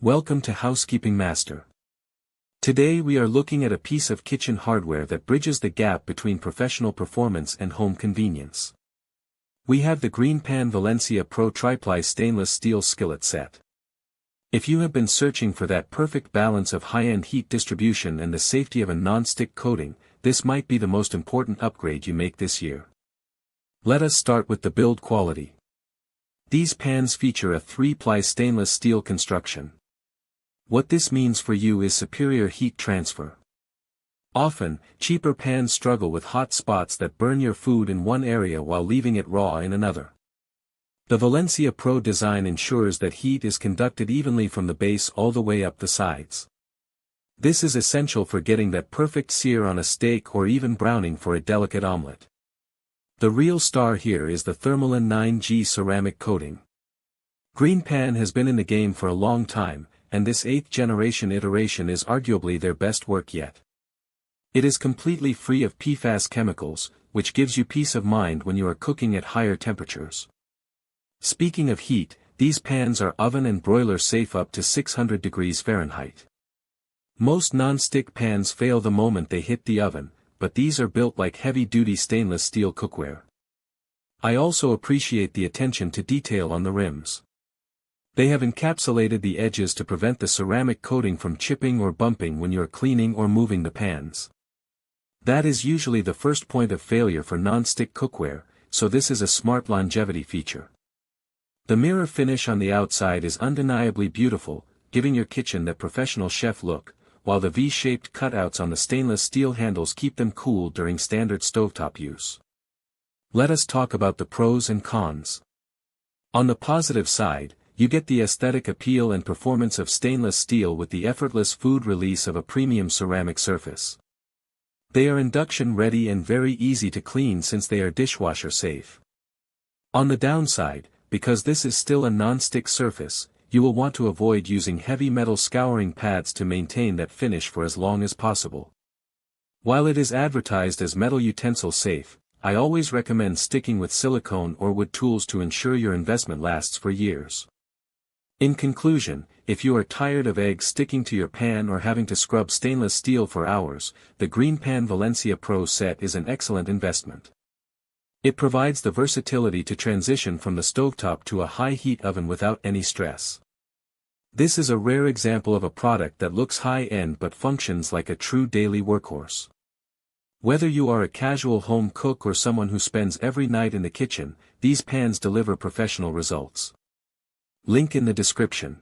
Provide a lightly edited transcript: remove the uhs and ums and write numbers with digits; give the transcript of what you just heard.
Welcome to Housekeeping Master. Today we are looking at a piece of kitchen hardware that bridges the gap between professional performance and home convenience. We have the GreenPan Valencia Pro Triply stainless steel skillet set. If you have been searching for that perfect balance of high-end heat distribution and the safety of a non-stick coating, this might be the most important upgrade you make this year. Let us start with the build quality. These pans feature a 3-ply stainless steel construction. What this means for you is superior heat transfer. Often, cheaper pans struggle with hot spots that burn your food in one area while leaving it raw in another. The Valencia Pro design ensures that heat is conducted evenly from the base all the way up the sides. This is essential for getting that perfect sear on a steak or even browning for a delicate omelet. The real star here is the Thermolon 9G ceramic coating. GreenPan has been in the game for a long time, and this 8th generation iteration is arguably their best work yet. It is completely free of PFAS chemicals, which gives you peace of mind when you are cooking at higher temperatures. Speaking of heat, these pans are oven and broiler safe up to 600 degrees Fahrenheit. Most non-stick pans fail the moment they hit the oven, but these are built like heavy-duty stainless steel cookware. I also appreciate the attention to detail on the rims. They have encapsulated the edges to prevent the ceramic coating from chipping or bumping when you are cleaning or moving the pans. That is usually the first point of failure for non-stick cookware, so this is a smart longevity feature. The mirror finish on the outside is undeniably beautiful, giving your kitchen that professional chef look, while the V-shaped cutouts on the stainless steel handles keep them cool during standard stovetop use. Let us talk about the pros and cons. On the positive side, you get the aesthetic appeal and performance of stainless steel with the effortless food release of a premium ceramic surface. They are induction ready and very easy to clean since they are dishwasher safe. On the downside, because this is still a non-stick surface, you will want to avoid using heavy metal scouring pads to maintain that finish for as long as possible. While it is advertised as metal utensil safe, I always recommend sticking with silicone or wood tools to ensure your investment lasts for years. In conclusion, if you are tired of eggs sticking to your pan or having to scrub stainless steel for hours, the GreenPan Valencia Pro set is an excellent investment. It provides the versatility to transition from the stovetop to a high-heat oven without any stress. This is a rare example of a product that looks high-end but functions like a true daily workhorse. Whether you are a casual home cook or someone who spends every night in the kitchen, these pans deliver professional results. Link in the description.